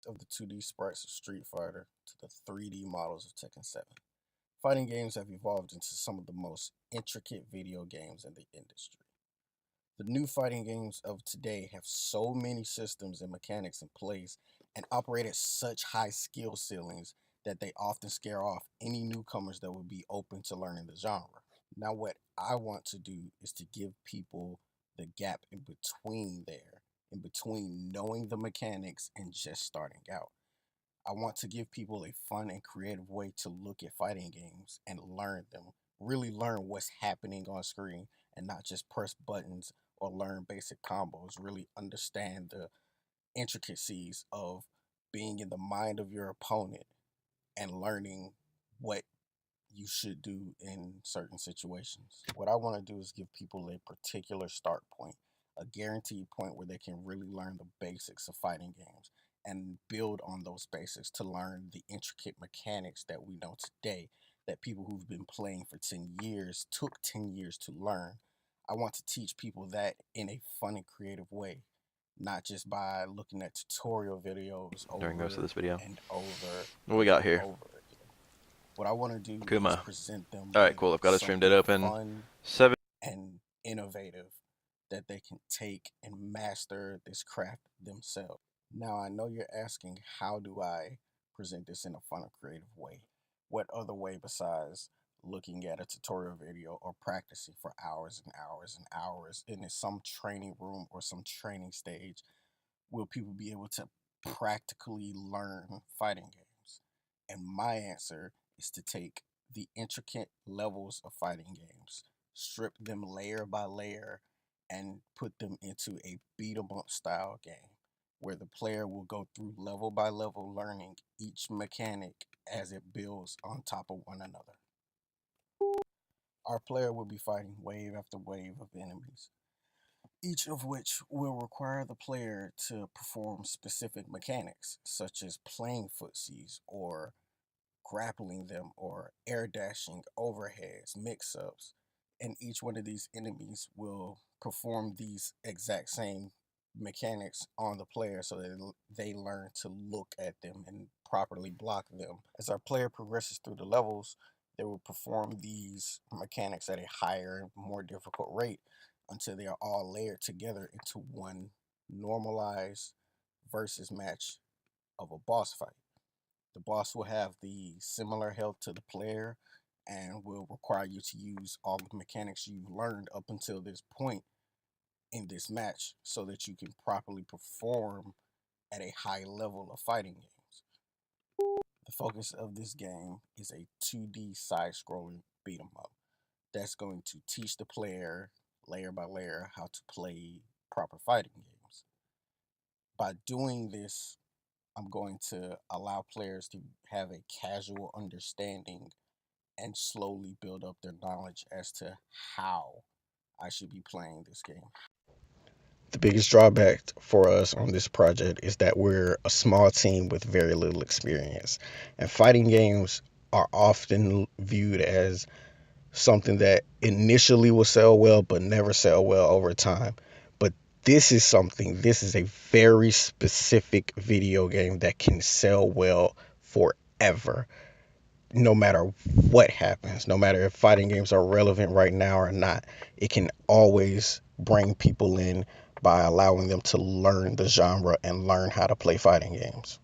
Of the 2D sprites of Street Fighter to the 3D models of Tekken 7. Fighting games have evolved into some of the most intricate video games in the industry. The new fighting games of today have so many systems and mechanics in place and operate at such high skill ceilings that they often scare off any newcomers that would be open to learning the genre. Now, what I want to do is to give people the gap in between knowing the mechanics and just starting out. I want to give people a fun and creative way to look at fighting games and learn them. Really learn what's happening on screen and not just press buttons or learn basic combos. Really understand the intricacies of being in the mind of your opponent and learning what you should do in certain situations. What I want to do is give people a particular start point, a guaranteed point where they can really learn the basics of fighting games and build on those basics to learn the intricate mechanics that we know today that people who've been playing for 10 years took 10 years to learn. I want to teach people that in a fun and creative way, not just by looking at tutorial videos during most of over this video. and over What we and got here? over again. What I want to do is Kuma. present them Alright, with cool. I've got a stream dead something open. fun 7. and innovative that they can take and master this craft themselves. Now, I know you're asking, how do I present this in a fun or creative way? What other way besides looking at a tutorial video or practicing for hours and hours and hours in some training room or some training stage will people be able to practically learn fighting games? And my answer is to take the intricate levels of fighting games, strip them layer by layer, and put them into a beat 'em up style game where the player will go through level by level learning each mechanic as it builds on top of one another. Our player will be fighting wave after wave of enemies, each of which will require the player to perform specific mechanics, such as playing footsies or grappling them or air dashing, overheads, mix ups. And each one of these enemies will perform these exact same mechanics on the player so that they learn to look at them and properly block them. As our player progresses through the levels, they will perform these mechanics at a higher, more difficult rate until they are all layered together into one normalized versus match of a boss fight. The boss will have the similar health to the player and will require you to use all the mechanics you've learned up until this point in this match so that you can properly perform at a high level of fighting games. The focus of this game is a 2D side scrolling beat 'em up that's going to teach the player layer by layer how to play proper fighting games. By doing this, I'm going to allow players to have a casual understanding and slowly build up their knowledge as to how I should be playing this game. The biggest drawback for us on this project is that we're a small team with very little experience, and fighting games are often viewed as something that initially will sell well but never sell well over time. But this is a very specific video game that can sell well forever, no matter what happens, no matter if fighting games are relevant right now or not. It can always bring people in by allowing them to learn the genre and learn how to play fighting games.